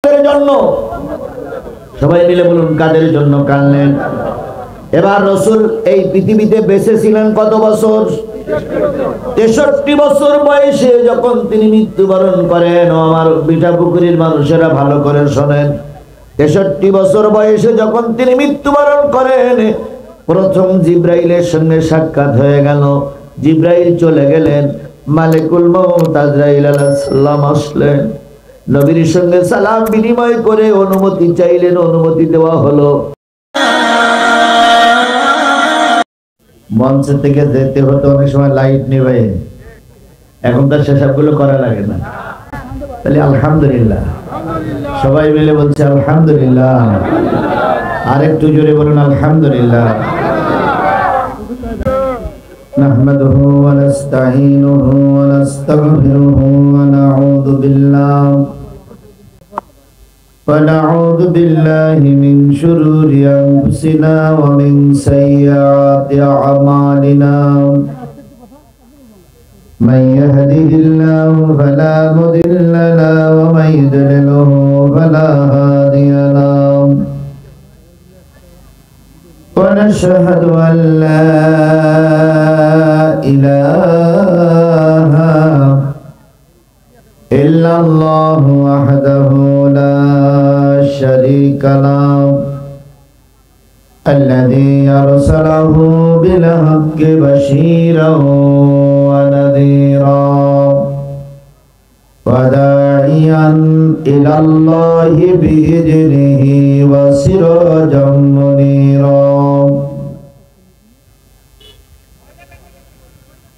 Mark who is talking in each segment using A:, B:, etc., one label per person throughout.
A: জন্য সবাই মিলে বলুন কাদের জন্য কাঁদলেন? এবার রাসূল এই পৃথিবীতে বেঁচে ছিলেন কত বছর? 63 বছর বয়সে যখন তিনি মৃত্যুবরণ করেন। আমার বিটাপুকুরির মানুষেরা ভালো করে শোনেন, 63 বছর বয়সে যখন তিনি মৃত্যুবরণ করেন, প্রথম জিব্রাইলের সঙ্গে সাক্ষাৎ হয়ে গেল। জিব্রাইল চলে গেলেন, মালিকুল মউত আজরাইল আলাইহিস সালাম আসলেন, নবীর সঙ্গে সালাম বিনিময় করে অনুমতি চাইলেন, অনুমতি দেওয়া হলো। মঞ্চ থেকে যেতে হতো অনেক সময় লাইট নেবে, এখন তার সেসবগুলো করা লাগে না। তাহলে আলহামদুলিল্লাহ, সবাই মিলে বলছে আলহামদুলিল্লাহ। আরেকটু জোরে বলুন আলহামদুলিল্লাহ। নাহমাদুহু ওয়া নাস্তাঈনুহু ওয়া নাস্তাগফিরুহু ওয়া ونعوذ بالله من شرور أنفسنا ومن سيئات أعمالنا من يهده الله فلا مضل له ومن يضلله فلا هادي له ونشهد أن لا إله إلا الله وحده لا شريك له الذي أرسله بالحق بشيرا ونذيرا وداعيا إلى الله بإذنه وسراجا منيرا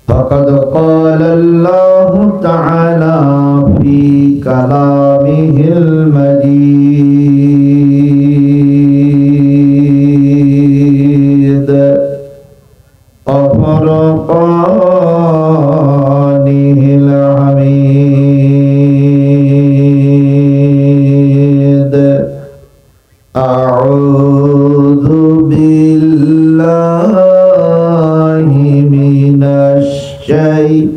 A: فقد قال الله تعالى في كلامه المجيد وفرقانه الحميد أعوذ بالله من الشيطان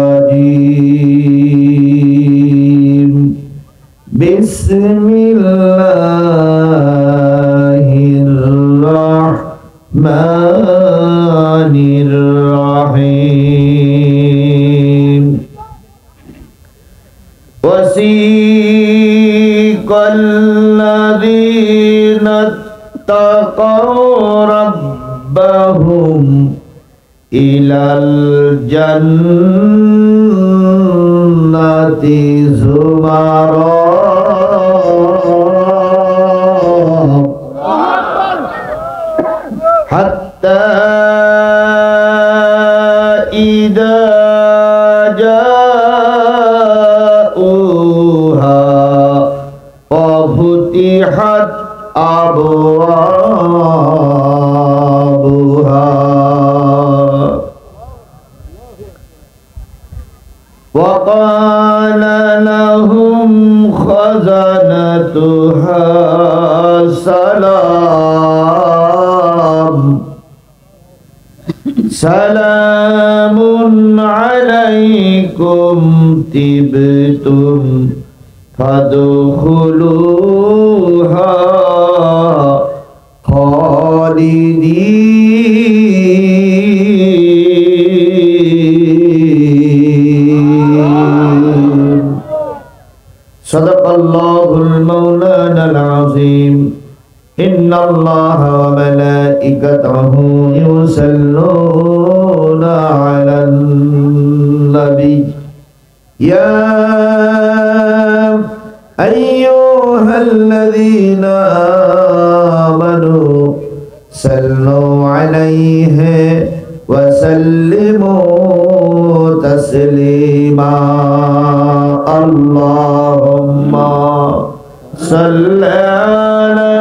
A: الرجيم بسم الله الرحمن الرحيم وسيق الذين اتقوا ربهم إلى الجنة زمرا حتى إذا جاءوها وفتحت أبوابها وقال لهم خزنتها سلام عليكم طبتم فادخلوها خالدين صدق الله المولانا العظيم إن الله وملائكته يصلون على النبي يا أيها الذين آمنوا صلوا عليه وسلموا تسليما اللهم صل على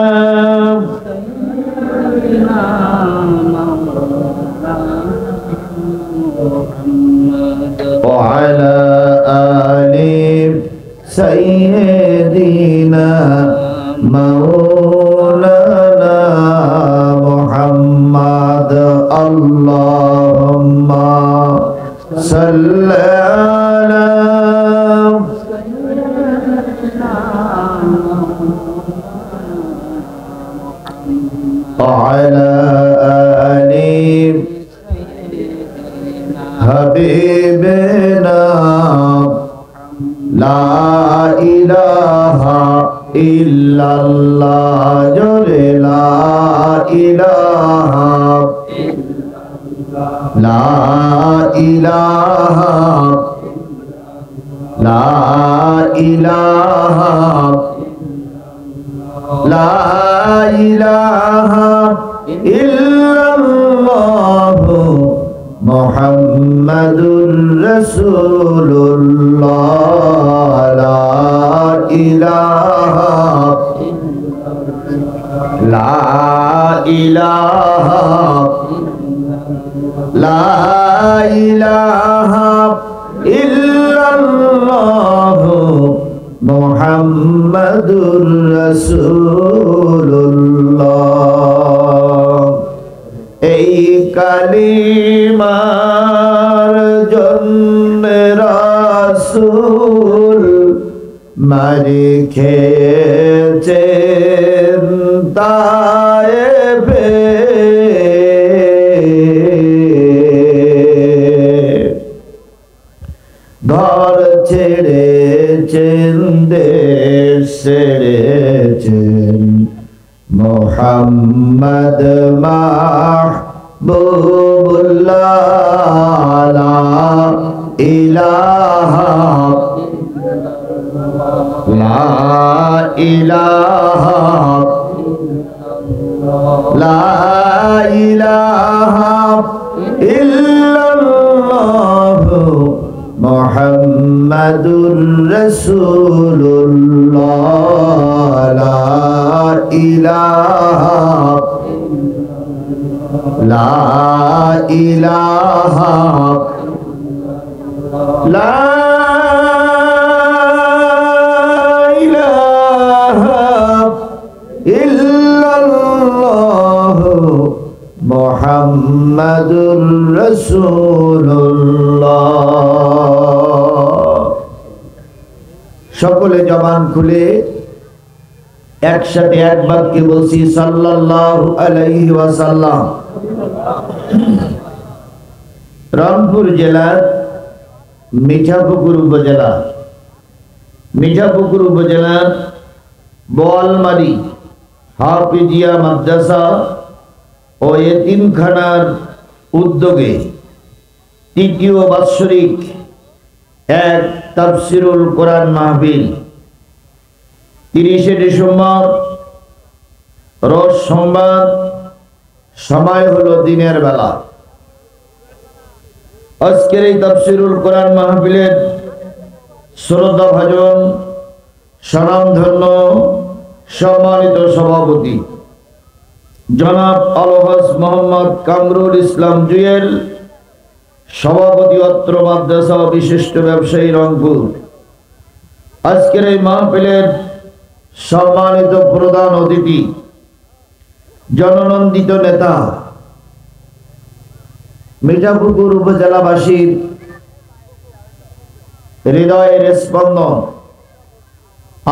A: وعلى آل سيدنا مولانا محمد اللهم صل على লা ইলাহা ইল্লাল্লাহ জোরে লা ইলাহা লা ইলাহা লা ইলাহা লা ইলাহা ইল্লাল্লাহ মুহাম্মাদুর রাসূলুল্লাহ লা ইলাহা লা ইলাহা লা ইলাহা ইল্লাল্লাহ মুহাম্মাদুর রাসূলুল্লাহ এই কালিমার জন্য রাসূল মারি খেয়েছেন তায়েফে ঘর ছেড়েছেন দেশ ছেড়েছেন মুহাম্মদ মাহবুবুল্লাহ লা ইলাহা লা ইলাহা লা ইলাহা ইল্লাল্লাহ মুহাম্মাদুর রাসূলুল্লাহ লা ইলাহা লা ইলাহা লা ইলাহা ইল্লাল্লাহ মুহাম্মাদুর রাসূলুল্লাহ সকলে জবান খুলে একসাথে এক বাক্যে বলছি সাল্লাল্লাহু আলাইহি ওয়াসাল্লাম। রংপুর জেলার মিঠাপুকুর উপজেলার বোয়ালমারি হাফিজিয়া মাদ্রাসা ও এতিমখানার উদ্যোগে তৃতীয় বাৎসরিক এক তাফসিরুল কোরআন মাহফিল 30শে ডিসেম্বর রোজ সোমবার, সময় হলো দিনের বেলা। আজকের এই তাফসিরুল কোরআন মাহফিলের শ্রদ্ধাভাজন স্বনামধন্য সম্মানিত সভাপতি জনাব আলহাজ মোহাম্মদ কামরুল ইসলাম জুয়েল, সভাপতি অত্র মাদ্রাসা বিশিষ্ট ব্যবসায়ী রংপুর। আজকের এই মাহফিলের সম্মানিত প্রধান অতিথি জননন্দিত নেতা মিঠাপুকুর উপজেলাবাসীর হৃদয়ের স্পন্দন,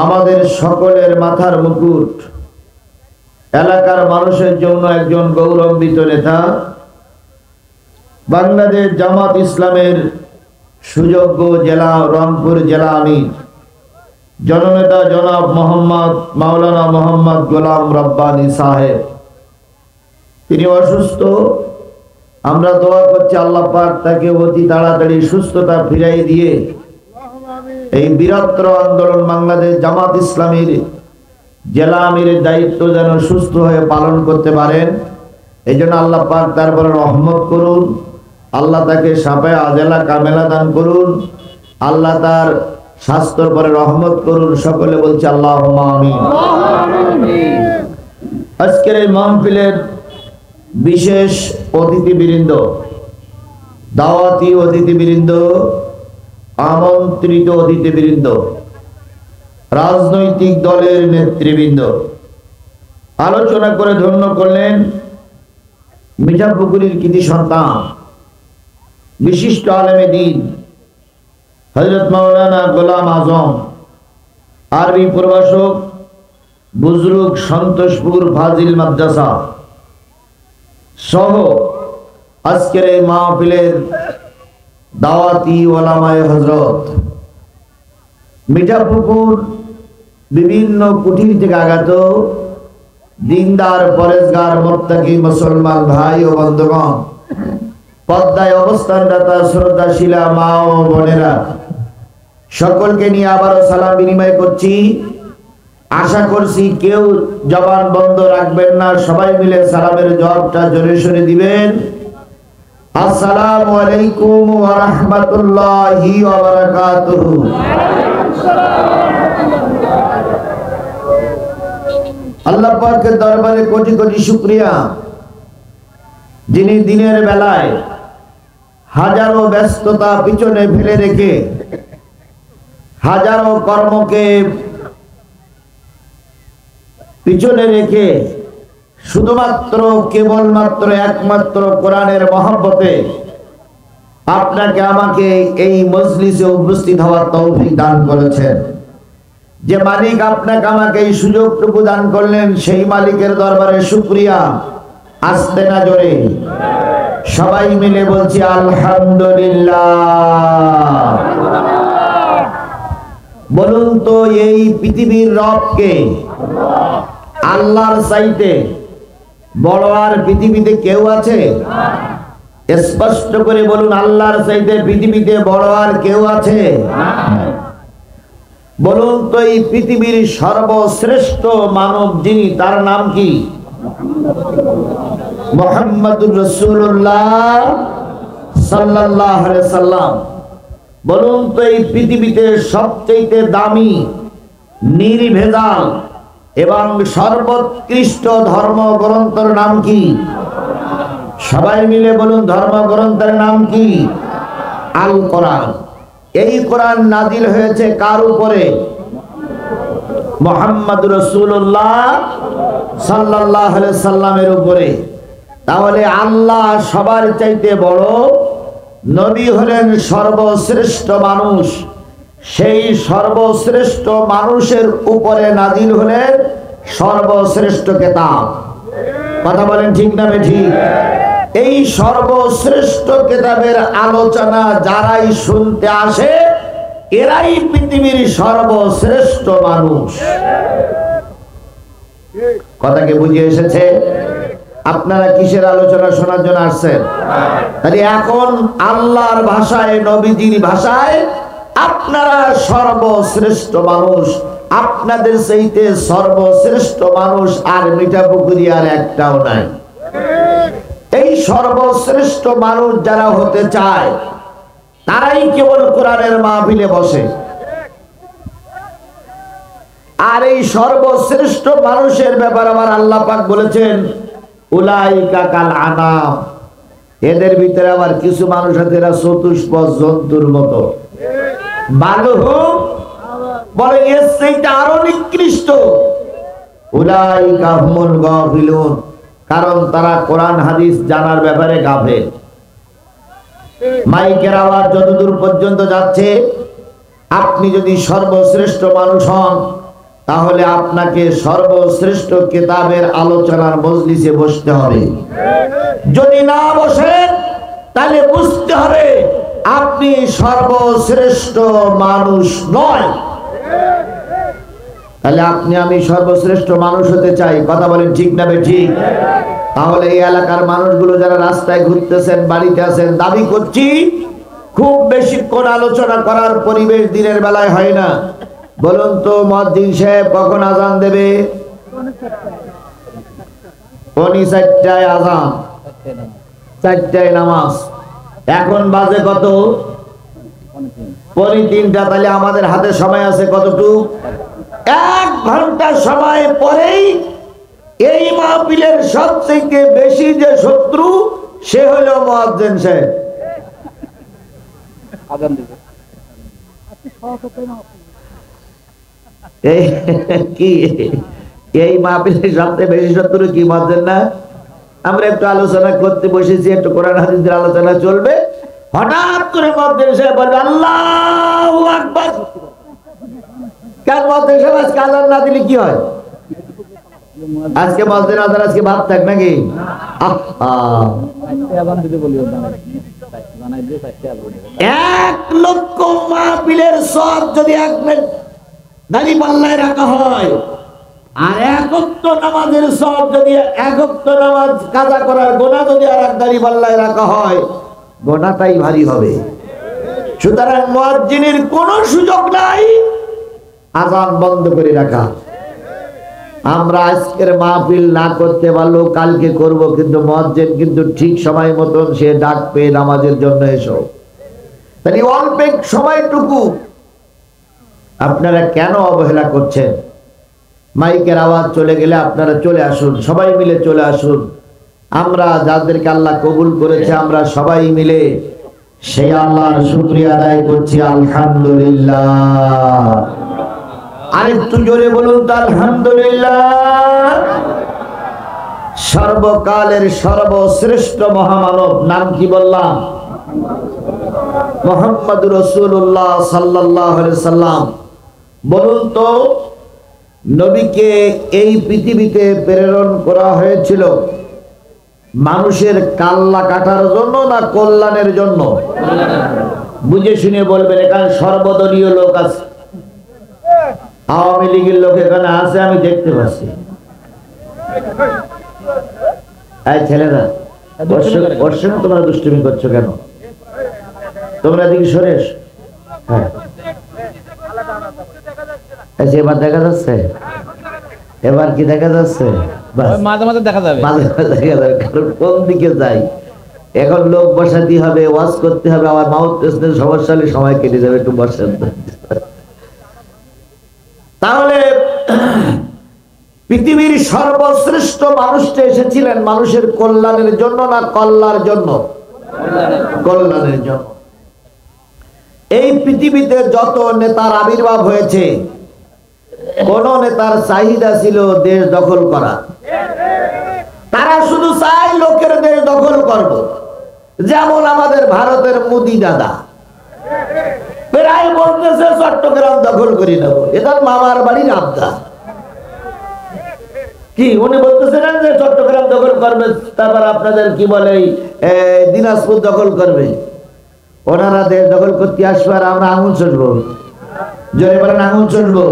A: আমাদের সকলের মাথার মুকুট, এলাকার মানুষের জন্য একজন গৌরবান্বিত নেতা, বাংলাদেশ জামাত ইসলামের সুযোগ্য জেলা রংপুর জেলা আমির জননেতা জনাব মাওলানা মোহাম্মদ গোলাম রব্বানী সাহেব। তিনি অসুস্থ, আমরা দোয়া করছি আল্লাহ পাক তাকে অতি তাড়াতাড়ি সুস্থতা ফিরাই দিয়ে এই বৃহত্তর আন্দোলন বাংলাদেশ জামাত ইসলামীর জেলা আমিরের দায়িত্ব যেন সুস্থ হয়ে পালন করতে পারেন, এই জন্য আল্লাহ পাক তারপরে রহমত করুন, আল্লাহ তাকে সাফায়ে আজেলা কামেলা দান করুন, আল্লাহ তার স্বাস্থ্যের পরে রহমত করুন। সকলে বলছে আল্লাহুম্মা আমিন। আজকের এই মাহফিলের বিশেষ অতিথিবৃন্দ, দাওয়াতি অতিথিবৃন্দ, আমন্ত্রিত অতিথিবৃন্দ, রাজনৈতিক দলের নেতৃবৃন্দ, আলোচনা করে ধন্য করলেন মিঠাপুকুরের কৃতি সন্তান বিশিষ্ট আলেমে দ্বীন হযরত মাওলানা গোলাম আজম, আরবি প্রভাষক, বুজরুগ সন্তোষপুর ফাজিল মাদ্রাসা সহ আজকের এই মাহফিলের দাওয়াতি ওলামায়ে হযরত, মিঠাপুকুর বিভিন্ন কুঠির থেকে আগত দিনদার পরেশগার মুত্তাকি মুসলমান ভাই ও বন্ধুগণ, পদ্মায় অবস্থানরত শ্রদ্ধাশীলা মা ও বোনেরা, সকলকে নিয়ে আবারও সালাম বিনিময় করছি। আশা করছি কেউ জবান বন্ধ রাখবেন না, সবাই মিলে সালামের জবাবটা জোরে সোরে দিবেন। আসসালামু আলাইকুম ওয়া রাহমাতুল্লাহি ওয়া বারাকাতুহু। আল্লাহ পাকের দরবারে কোটি কোটি শুকরিয়া, যিনি দিনের বেলায় হাজারো ব্যস্ততা পিছনে ফেলে রেখে, হাজারো কর্মকে পিছনে রেখে শুধুমাত্র কেবলমাত্র একমাত্র কোরআনের মহব্বতে আপনাকে আমাকে এই মজলিসে উপস্থিত হওয়ার তৌফিক দান করেছেন। যে মালিক আপনাকে আমাকে এই সুযোগটুকু দান করলেন, সেই মালিকের দরবারে শুকরিয়া। আসতে না জোরে সবাই মিলে বলছি আলহামদুলিল্লাহ। বলুন তো, এই পৃথিবীর রবকে আল্লাহর চাইতে বড় আর পৃথিবীতে কেউ আছে? স্পষ্ট করে বলুন, আল্লাহর চাইতে পৃথিবীতে বড় আর কেউ আছে? বলুন তো, এই পৃথিবীর সর্বশ্রেষ্ঠ মানব যিনি, তার নাম কি? মুহাম্মাদুর রাসূলুল্লাহ সাল্লাল্লাহু আলাইহি সাল্লাম। বলুন তো, এই পৃথিবীতে সবচেয়ে দামি, নির্ভেজাল এবং সর্বোৎকৃষ্ট ধর্মগ্রন্থের নাম কি? সবাই মিলে বলুন, ধর্মগ্রন্থের নাম কি? আল কোরআন। এই কোরআন নাজিল হয়েছে কার উপরে? মুহাম্মাদুর রাসূলুল্লাহ সাল্লাল্লাহু আলাইহি সাল্লামের উপরে। তাহলে আল্লাহ সবার চাইতে বড়, নবী হলেন সর্বশ্রেষ্ঠ মানুষ, সেই সর্বশ্রেষ্ঠ মানুষের উপরে নাজিল হলেন সর্বশ্রেষ্ঠ কিতাব। কথা বলেন ঠিক না বেঠিক? এই সর্বশ্রেষ্ঠ কিতাবের আলোচনা যারাই শুনতে আসে, এরাই পৃথিবীর সর্বশ্রেষ্ঠ মানুষ। কথা কি বুঝে এসেছে? আপনারা কিসের আলোচনা শোনার জন্য আসছেন? তাহলে এখন আল্লাহর ভাষায়, নবীজির ভাষায় আপনারা সর্বশ্রেষ্ঠ মানুষ। আপনাদের চাইতে সর্বশ্রেষ্ঠ মানুষ আর মিঠাপুকুরি আর একটাও নাই। এই সর্বশ্রেষ্ঠ মানুষ যারা হতে চায়, তারাই কেবল কোরআনের মাহফিলে বসে। আর এই সর্বশ্রেষ্ঠ মানুষের ব্যাপারে আমার আল্লাহ পাক বলেছেন, উলাইকা কাল আনাম। এদের ভিতরে আবার কিছু মানুষ আছে, এরা চতুষ্পদ জন্তুর মতো। বালুহুম বলে এর চাইতে আরো নিকৃষ্ট। উলাইকা হুমুল গাফিলুন, কারণ তারা কোরআন হাদিস জানার ব্যাপারে গাফেল। মাইকের আওয়াজ যতদূর পর্যন্ত যাচ্ছে, আপনি যদি সর্বশ্রেষ্ঠ মানুষ হন, তাহলে আপনাকে সর্বশ্রেষ্ঠ কিতাবের আলোচনার মজলিসে বসতে হবে। যদি না বসেন, তাহলে বুঝতে হবে আপনি সর্বশ্রেষ্ঠ মানুষ নয়। তাহলে আপনি আমি সর্বশ্রেষ্ঠ মানুষ হতে চাই। কথা বলেন ঠিক না বেঠিক? তাহলে এই এলাকার মানুষগুলো যারা রাস্তায় ঘুরতেছেন, বাড়িতে আছেন, দাবি করছি খুব বেশিক্ষণ আলোচনা করার পরিবেশ দিনের বেলায় হয় না। বলুন তো, মুয়াজ্জিন সাহেব কখন আজান দেবে? 4টায় আজান, 4টায় নামাজ। এখন বাজে কত? 3:45। তাহলে আমাদের হাতে সময় আছে কতটুকু? 1 ঘন্টা সময় পরেই এই মাহফিলের সবথেকে বেশি যে শত্রু, সে হলো মুয়াজ্জিন সাহেব। আজান দিবে এই মাহফিলের সবচেয়ে বেশি শত্রু কি মুয়াজ্জিন না? আমরা একটু আলোচনা করতে বসেছি, একটু কোরআন হাদিসের আলোচনা চলবে, হঠাৎ করে মুয়াজ্জিন সাহেব বলবে আল্লাহু আকবার। কেন মুয়াজ্জিন সাহেব আজকে আজান না দিলে কি হয়? আজকে মুয়াজ্জিন আজান আজকে ভাত থাক নাকি? 1,00,000 মাহফিলের সওয়াব যদি এক দাড়ি পাল্লায় রাখা হয়, আর 1 ওয়াক্ত নামাজের সওয়াব যদি 1 ওয়াক্ত নামাজ কাজা করার গুনাহ যদি আর এক দাড়ি পাল্লায় রাখা হয়, গুনাহটাই ভারী হবে। সুতরাং মুয়াজ্জিনের কোনো সুযোগ নাই আযান বন্ধ করে রাখা। আমরা আজকের মাহফিল না করতে পারলেও কালকে করব, কিন্তু মুয়াজ্জিন কিন্তু ঠিক সময় মতন সে ডাকবে নামাজের জন্য এসো। তাহলে অল্প সময়টুকু আপনারা কেন অবহেলা করছেন? মাইকের আওয়াজ চলে গেলে আপনারা চলে আসুন, সবাই মিলে চলে আসুন। আমরা যাদেরকে আল্লাহ কবুল করেছে আমরা সবাই মিলে সেই আল্লাহর শুকরিয়া আদায় করছি, আলহামদুলিল্লাহ। আরেকটু জোরে বলুন তো আলহামদুলিল্লাহ। সর্বকালের সর্বশ্রেষ্ঠ মহামানব নাম কি বললাম? মুহাম্মদুর রাসূলুল্লাহ সাল্লাল্লাহু আলাইহি সাল্লাম। বলুন তো, নবীকে এই পৃথিবীতে প্রেরণ করা হয়েছিল মানুষের কাল্লা কাটার জন্য না কল্যাণের জন্য? বুঝে শুনে বলবেন। এখানে সর্বদলীয় লোক আছে, আওয়ামী লীগের লোক এখানে আছে, আমি দেখতে পাচ্ছি। এই ছেলেরা, ওর সঙ্গে তোমরা দুষ্টুমি করছো কেন? তোমরা এদিকে সরে এসো। হ্যাঁ, এবার দেখা যাচ্ছে? এবার কি দেখা যাচ্ছে?
B: মাঝে মাঝে দেখা যাবে,
A: মাঝে মাঝে দেখা যাবে। কারণ কোন দিকে যাই, এখন লোক বসাতে হবে, ওয়াজ করতে হবে, আবার মাউথ পেছনের সমস্যা হলে সময় কেটে যাবে, একটু বসেন। তাহলে পৃথিবীর সর্বশ্রেষ্ঠ মানুষটা এসেছিলেন মানুষের কল্যাণের জন্য না কল্যাণের জন্য? কল্যাণের জন্য। এই পৃথিবীতে যত নেতার আবির্ভাব হয়েছে, কোন নেতার চাহিদা ছিল দেশ দখল করা? তারা শুধু চায় লোকের দেশ দখল করব। যেমন আমাদের ভারতের মোদি দাদা প্রায় বলতেছে চট্টগ্রাম দখল করে নেব, এটা মামার বাড়ির আবদার। কি উনি বলতেছেন যে চট্টগ্রাম দখল করবে, তারপর আপনাদের কি বলে দিনাজপুর দখল করবে। ওনারা দেশ দখল করতে আসবে আর আমরা আঙুল চলবো, জোরে বলেন আঙুল চলবো।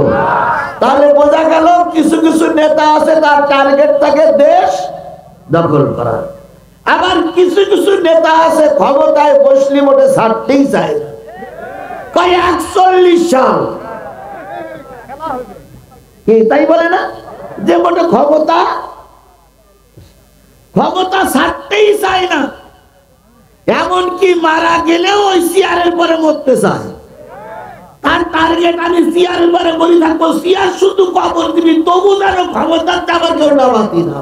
A: তাহলে বোঝা গেল কিছু কিছু নেতা আছে তার টার্গেট থাকে দেশ দখল করা। আবার কিছু কিছু নেতা আছে ক্ষমতায় বসলি মোটে ছাড়তেই চায়, কয় 41 সাল কি তাই বলে না, যে মোটে ক্ষমতা ছাড়তেই চায় না। এমনকি মারা গেলেও ওই চেয়ারের পরে মরতে চায়। তার টার্গেট আমি চেয়ারের পরে বলি থাকবো, চেয়ার শুধু কবর দিবি, তবু যেন ক্ষমতার চাপা কেউ নামাতি না।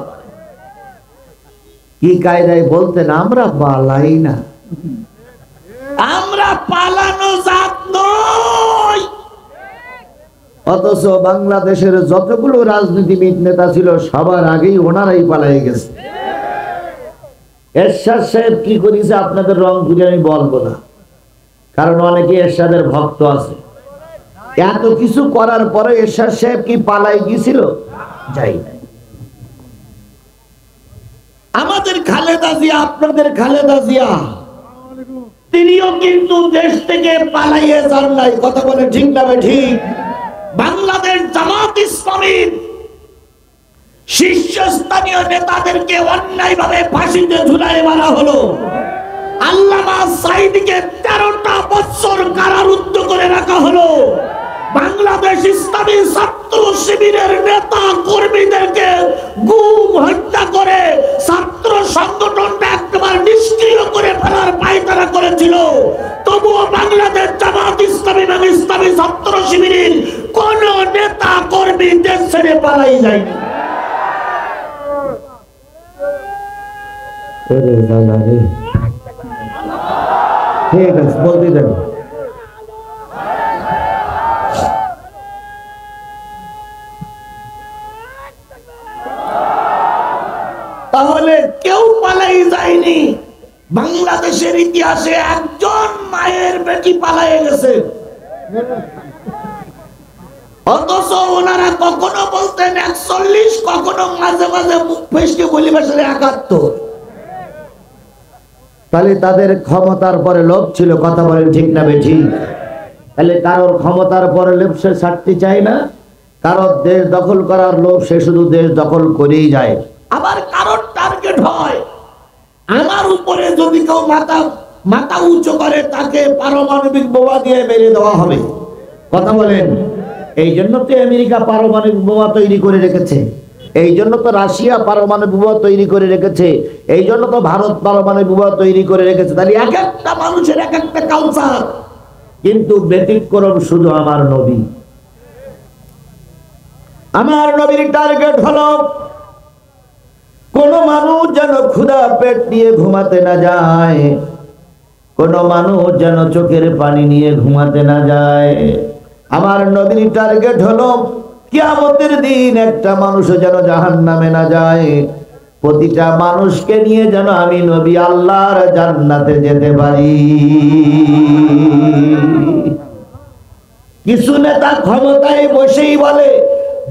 A: কি কায়দায় বলতেন, আমরা পালাই না, আমরা পালানো জাত নই। অথচ বাংলাদেশের যতগুলো রাজনীতিবিদ নেতা ছিল সবার আগেই ওনারাই পালাই গেছে। এরশাদ সাহেব কি করেছে আপনাদের রংপুরে আমি বলবো না, কারণ অনেকে এরশাদের ভক্ত আছে। এত কিছু করার পরে এরশাদ সাহেব কি পালাই গিয়েছিল? যাই নাই। আমাদের খালেদা জিয়া, আপনাদের খালেদা জিয়া, তিনিও কিন্তু দেশ থেকে পালাইয়ে যান নাই। কথা বলে ঠিক না ঠিক? বাংলাদেশ জামাত ইসলামীর শীর্ষস্থানীয় নেতাদেরকে অন্যায়ভাবে ফাঁসিতে ঝুলায় মারা হলো। আল্লামা সাঈদীকে 13টা বছর কারারুদ্ধ করে রাখা হলো। বাংলাদেশ ইসলামী ছাত্র শিবিরের নেতা কর্মীদেরকে গুম হত্যা করে ছাত্র সংগঠনটা একেবারে নিষ্ক্রিয় করে ফেলার পায়তারা করেছিল। তবুও বাংলাদেশ জামাত ইসলামী এবং ইসলামী ছাত্র শিবিরের কোন নেতা কর্মী দেশ ছেড়ে পালাই যায়নি। ঠিক আছে, বলতে দেন। তাহলে কেউ পালাই যায়নি। বাংলাদেশের ইতিহাসে একজন মায়ের বেটি পালাই গেছে, অথচ ওনারা কখনো বলতেন 41, কখনো মাঝে মাঝে মুখ ফেসকে বলি বসে 71। তাহলে তাদের ক্ষমতার পরে লোভ ছিল, কথা বলেন ঠিক না বেঠিক? তাহলে কারোর ক্ষমতার পরে লোভ সে ছাড়তে চায় না, কারোর দেশ দখল করার লোভ সে শুধু দেশ দখল করেই যায়। আবার কারোর টার্গেট হয় আমার উপরে যদি কেউ মাথা উঁচু করে তাকে পারমাণবিক বোমা দিয়ে মেরে দেওয়া হবে, কথা বলেন। এই জন্য তো আমেরিকা পারমাণবিক বোমা তৈরি করে রেখেছে, এই জন্য তো রাশিয়া পারমাণবিক বোমা তৈরি করে রেখেছে, এই জন্য তো ভারত পারমাণবিক বোমা তৈরি করে রেখেছে। তাহলে এক একটা মানুষের এক একটা কালচার, কিন্তু ব্যতিক্রম শুধু আমার নবী। আমার নবীর টার্গেট হলো কোন মানুষ যেন ক্ষুধা পেট নিয়ে ঘুমাতে না যায়, কোন মানুষ যেন চোখের পানি নিয়ে ঘুমাতে না যায়। আমার নবীর টার্গেট হলো কিয়ামতের দিন একটা মানুষ যেন জাহান্নামে না যায়, প্রতিটা মানুষকে নিয়ে যেন আমি নবী আল্লাহর জান্নাতে যেতে পারি। কিছু নেতা ক্ষমতায় বসেই বলে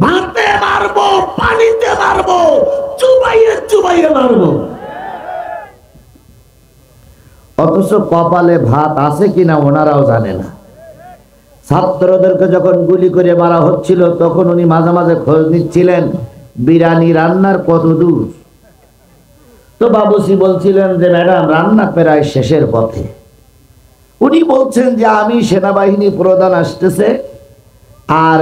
A: ভাতে মারবো, পানিতে মারবো, চুবাইয়ে চুবাইয়ে মারবো, অথচ কপালে ভাত আছে কিনা ওনারাও জানে না। ছাত্রদেরকে যখন গুলি করে মারা হচ্ছিল তখন উনি মাঝে মাঝে খোঁজ নিচ্ছিলেন বিরিয়ানি রান্নার কত দূর। তো বাবুসি বলছিলেন যে ম্যাডাম রান্না প্রায় শেষের পথে। উনি বলছেন যে আমি সেনাবাহিনী প্রধান আসতেছে আর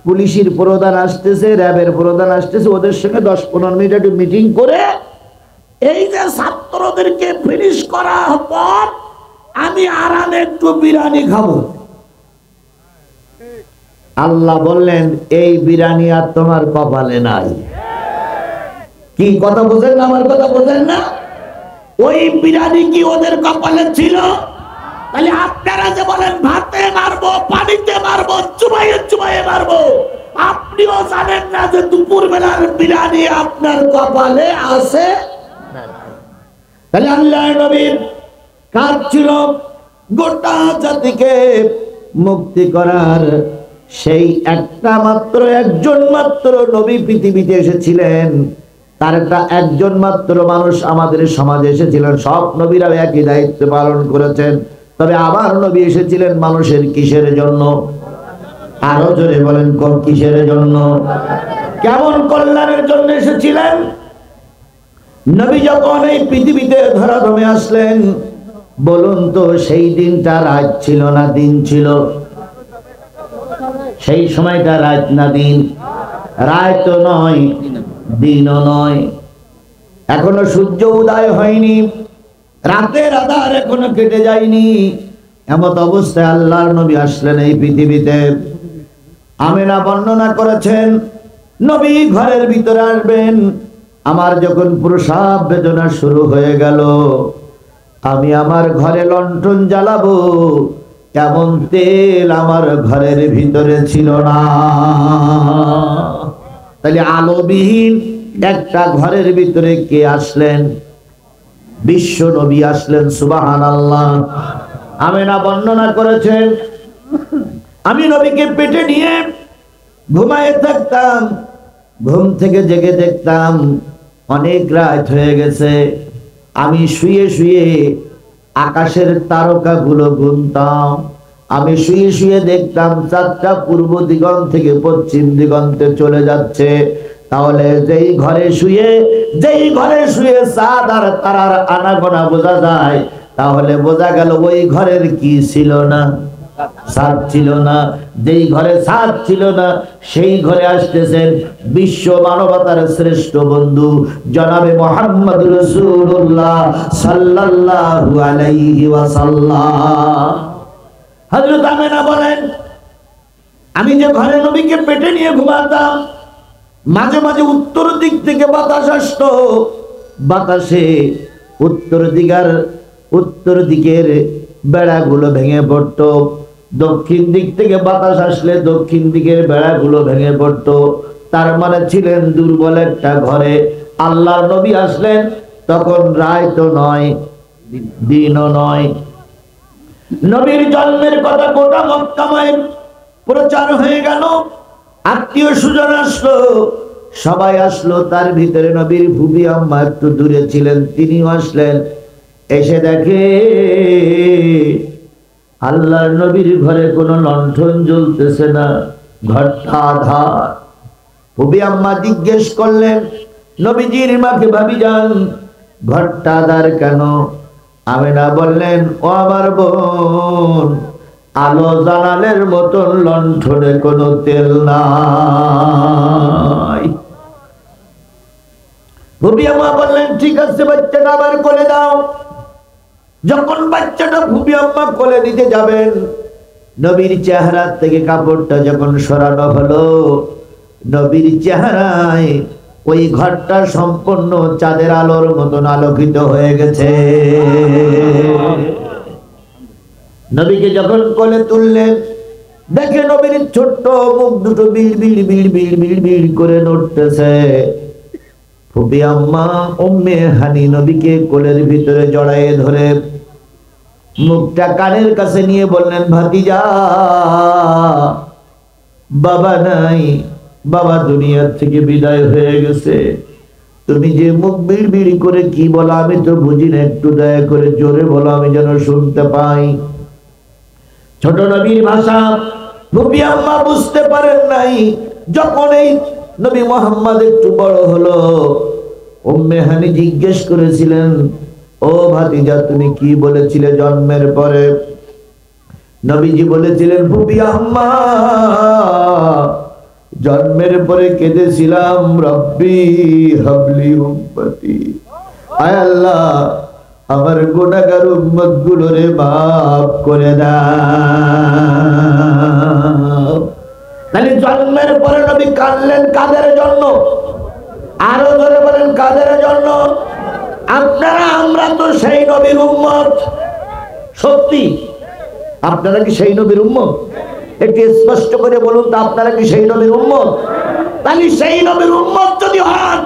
A: পুলিশের প্রধান আসতেছে, র্যাবের প্রধান আসতেছে, ওদের সঙ্গে 10-15 মিনিট একটু মিটিং করে এই যে ছাত্রদেরকে ফিনিশ করার পর আমি আরামে একটু বিরিয়ানি খাবো। আল্লাহ বললেন এই বিরিয়ানি আর তোমার কপালে নাই। কি কথা বোঝেন না? আমার কথা বোঝেন না? ওই বিরিয়ানি কি ওদের কপালে ছিল? তাহলে আপনারা যে বলেন ভাতে মারবো, পানিতে মারবো, চুবাইয়ে চুবাইয়ে মারবো, আপনিও জানেন না যে দুপুর বেলার বিরিয়ানি আপনার কপালে আছে। তাহলে আল্লাহ নবীর কাজ ছিল গোটা জাতিকে মুক্তি করার। সেই একটা মাত্র একজন মাত্র নবী পৃথিবীতে এসেছিলেন, তার একটা একজন মাত্র মানুষ আমাদের সমাজে এসেছিলেন। সব নবীরা একই দায়িত্ব পালন করেছেন, তবে আবার নবী এসেছিলেন মানুষের কিসের জন্য? আরো জোরে বলেন, কোন কিসের জন্য? কেমন কল্যাণের জন্য এসেছিলেন? নবী যখন এই পৃথিবীতে ধরাধামে আসলেন, বলুন তো সেই দিনটা রাত ছিল না দিন ছিল? সেই সময়টা রাত না দিন? রাত নয়, দিনও নয়, এখনো সূর্য উদয় হয়নি, রাতের আধার এখনো কেটে যায়নি। এমত অবস্থায় আল্লাহর নবী আসলেন এই পৃথিবীতে। আমিনা বর্ণনা করেছেন নবী ঘরের ভিতরে আসবেন, আমার যখন প্রসাব বেদনা শুরু হয়ে গেল, আমি আমার ঘরে লণ্ঠন জ্বালাবো এমন তেল আমার ঘরের ভিতরে ছিল না। তাহলে আলোবিহীন একটা ঘরের ভিতরে কে আসলেন? বিশ্ব নবী আসলেন, সুবহানাল্লাহ। আমিনা বর্ণনা করেছেন আমি নবীকে পেটে নিয়ে ঘুমায়ে থাকতাম, ঘুম থেকে জেগে দেখতাম অনেক রাত হয়ে গেছে। আমি শুয়ে শুয়ে আকাশের তারকাগুলো গুনতাম, আমি শুয়ে শুয়ে দেখতাম চাঁদটা পূর্ব দিগন্ত থেকে পশ্চিম দিগন্তে চলে যাচ্ছে। তাহলে যেই ঘরে শুয়ে চাঁদ আর তারার আনাগোনা বোঝা যায়, তাহলে বোঝা গেল ওই ঘরের কি ছিল না? চাঁদ ছিল না। যেই ঘরে চাঁদ ছিল না সেই ঘরে আসতেছেন বিশ্ব মানবতার শ্রেষ্ঠ বন্ধু জনাবে মুহাম্মদ রাসূলুল্লাহ সাল্লাল্লাহু আলাইহি ওয়াসাল্লাম। হযরত আমিনা বলেন আমি যে ঘরে নবীকে পেটে নিয়ে ঘুমাতাম, মাঝে মাঝে উত্তর দিক থেকে বাতাস আসতো, বাতাসে উত্তর দিকের বেড়াগুলো ভেঙে পড়তো, দক্ষিণ দিক থেকে বাতাস আসলে দক্ষিণ দিকের বেড়াগুলো ভেঙে পড়তো। তার মানে ছিলেন দুর্বল একটা ঘরে। আল্লাহর নবী আসলেন তখন রাত নয়, দিনও নয়। নবীর জন্মের কথা গোটা মক্কায় প্রচার হয়ে গেল, আত্মীয় স্বজন আসলো, সবাই আসলো। তার ভিতরে নবীর ফুফি আম্মা একটু দূরে ছিলেন, তিনিও আসলেন। এসে দেখে আল্লাহর নবীর ঘরে কোনো লণ্ঠন জ্বলতেছে না, ঘরটা আধার। ফুপি আম্মা জিজ্ঞেস করলেন নবীজির মাকে, ভাবিজান ঘরটা আধার কেন? আমেনা বললেন, ও আমার বোন, আলো জ্বালানোর মতন লণ্ঠনে কোনো তেল নাই। ফুপি আম্মা বললেন, ঠিক আছে বাচ্চাটা আবার কোলে দাও। যখন বাচ্চাটা ফুপি আম্মা কোলে দিতে যাবেন, নবীর চেহারা থেকে কাপড়টা যখন সরানো হলো, নবীর চেহারায় ওই ঘরটা সম্পূর্ণ চাঁদের আলোর মতন আলোকিত হয়ে গেছে। নবীকে যখন কোলে তুললেন, দেখে নবীর ছোট্ট মুখ দুটো বিড় বিড় বিড় বিড় বিড় বিড় করে নড়তেছে। ফুপি আম্মা উম্মে হানি নবীকে কোলের ভিতরে জড়ায়ে ধরে মুখটা কানের কাছে নিয়ে বললেন, ভাতিজা বাবা নাই, বাবা দুনিয়ার থেকে বিদায় হয়ে গেছে। তুমি যে মুখ বিড় বিড় করে কি বলো আমি তো বুঝি না, একটু দয়া করে জোরে বলো আমি যেন শুনতে পাই। ছোট নবীর ভাষা ফুপি আম্মা বুঝতে পারেন নাই। যখন এই নবী মুহাম্মদ একটু বড় হলো, উম্মে হানি জিজ্ঞেস করেছিলেন, ও ভাতিজা তুমি কি বলেছিলে জন্মের পরে? নবীজি বলেছিলেন, ফুপি আম্মা জন্মের পরে কেঁদেছিলাম, রব্বি হাবলি উম্মতি, আয় আল্লাহ আমার গুনাহগার উম্মত গুলোরে মাফ করে দাও। তাহলে জন্মের পরে নবী কাঁদলেন কাদের জন্য? আরো ধরে বলেন কাদের জন্য? আপনারা আমরা তো সেই নবীর উম্মত। সত্যি আপনারা কি সেই নবীর উম্মত? একটু স্পষ্ট করে বলুন তো, আপনারা কি সেই নবীর উম্মত? তাহলে সেই নবীর উম্মত যদি হন,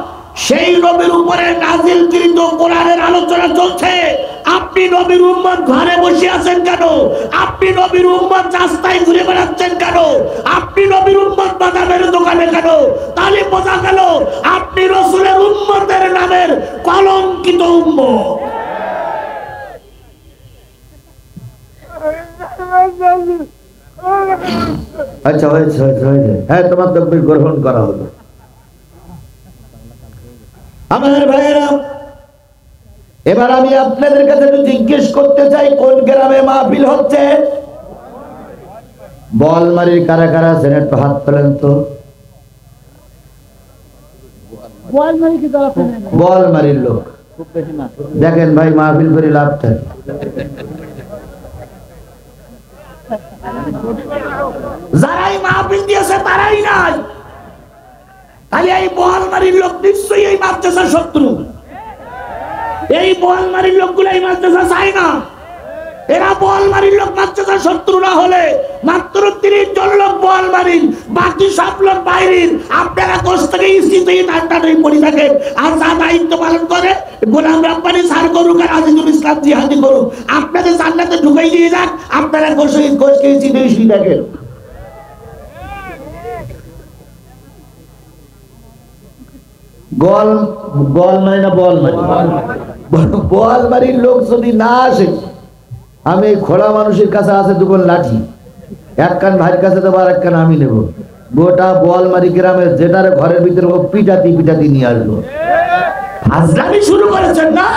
A: সেই নবীর উপরে নাজিলকৃত কোরআনের আলোচনা চলছে, আপনি নবীর উম্মত ঘরে বসে আছেন কেন? আপনি নবীর উম্মত রাস্তায় ঘুরে বেড়াচ্ছেন কেন? আপনি নবীর উম্মত বাদামের দোকানে কেন? তাহলে বোঝা গেল আপনি রাসূলের উম্মতের নামের কলঙ্কিত উম্মত। আচ্ছা হয়েছে হয়েছে হয়েছে, হ্যাঁ তোমার তাকবীর গ্রহণ করা হলো। আমার ভাইয়েরা, এবার আমি আপনাদের কাছে একটু জিজ্ঞেস করতে চাই, কোন গ্রামে মাহফিল হচ্ছে? বলমারির কারা কারা আছেন একটু হাত তোলেন তো। বলমারির লোক দেখেন ভাই, মাহফিল করে লাভ থাকে। যারাই মাহফিল দিয়েছে তারাই নাই, তাহলে এই বলমারির লোক নিশ্চয়ই এই মাদ্রাসার শত্রু। এই বলমারির লোকগুলো এই মাদ্রাসা চায় না। এরা বলমারির লোক মাদ্রাসার শত্রু না হলে মাত্র 30 জন লোক বলমারির, বাকি সব লোক বাইরের। আপনারা কষ্ট থেকে ইস্তিতে টানটানি পড়ে থাকেন, আর যা দায়িত্ব পালন করে গোলাম রাব্বানি স্যার করুক আর আজিজুল ইসলাম জিহাদি করুক, আপনাদের জান্নাতে ঢুকাই দিয়ে যাক। আপনারা কষ্ট ইস্তিতে দেখেন। বলমারির লোক যদি না আসে, আমি খোলা মানুষের কাছে আছে দুটো লাঠি, এক কান ভাইয়ের কাছে দেবো আর এক কান আমি নেবো। গোটা বলমারি গ্রামের যেটার ঘরের ভিতরে পিটাতি পিটাতি নিয়ে আসবো। ফাজলামি শুরু করেছেন না?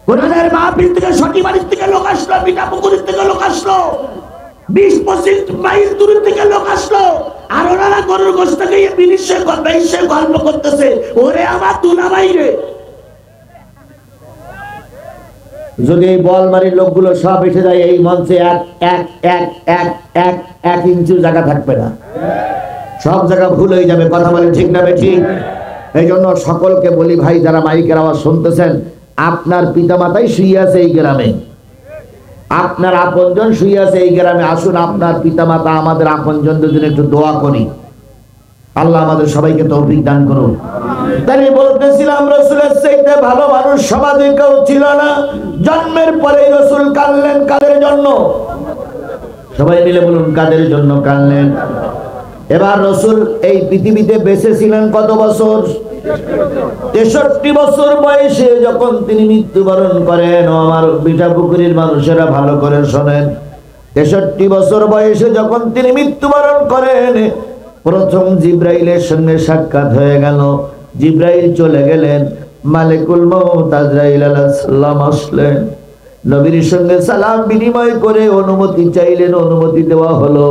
A: কোরআনের মাহফিল থেকে সটিবাড়ির থেকে লোক আসলো, মিঠাপুকুরের থেকে লোক আসলো, 20-25 মাইল দূর থেকে লোক আসলো, আর ওনারা গরুর গোশত থেকে বিনিশ্চয় গল্প করতেছে। ওরে আমার দুলাভাই রে, যদি এই বলমারির লোকগুলো সব এসে যায় এই মঞ্চে, এক ইঞ্চি জায়গা থাকবে না, সব জায়গা ভুল হয়ে যাবে। কথা বলে ঠিক না ঠিক? এই জন্য সকলকে বলি ভাই, যারা মাইকের আওয়াজ শুনতেছেন, আপনার পিতামাতাই শুয়ে আছে এই গ্রামে, আপনার আপনজন শুয়ে আছে এই গ্রামে। আসুন আপনার পিতামাতা আমাদের আপনজনদের জন্য একটু দোয়া করি, আল্লাহ আমাদের সবাইকে তৌফিক দান করুন। তাই বলতেছিলাম, রাসূলের চাইতে ভালো মানুষ সমাজে কেউ ছিল না। জন্মের পরে রাসূল কাঁদলেন কাদের জন্য? সবাই মিলে বলুন, কাদের জন্য কাঁদলেন? এবার রাসূল এই পৃথিবীতে বেঁচে ছিলেন কত বছর? 63 বছর বয়সে যখন তিনি মৃত্যুবরণ করেন। ও আমার বিটাপুকুরির মানুষেরা ভালো করে শোনেন, 63 বছর বয়সে যখন তিনি মৃত্যুবরণ করেন, প্রথম জিব্রাইলের সঙ্গে সাক্ষাৎ হয়ে গেল। জিব্রাইল চলে গেলেন, মালিকুল মউত আজরাইল আলাইহিস সালাম আসলেন, নবীর সঙ্গে সালাম বিনিময় করে অনুমতি চাইলেন, অনুমতি দেওয়া হলো।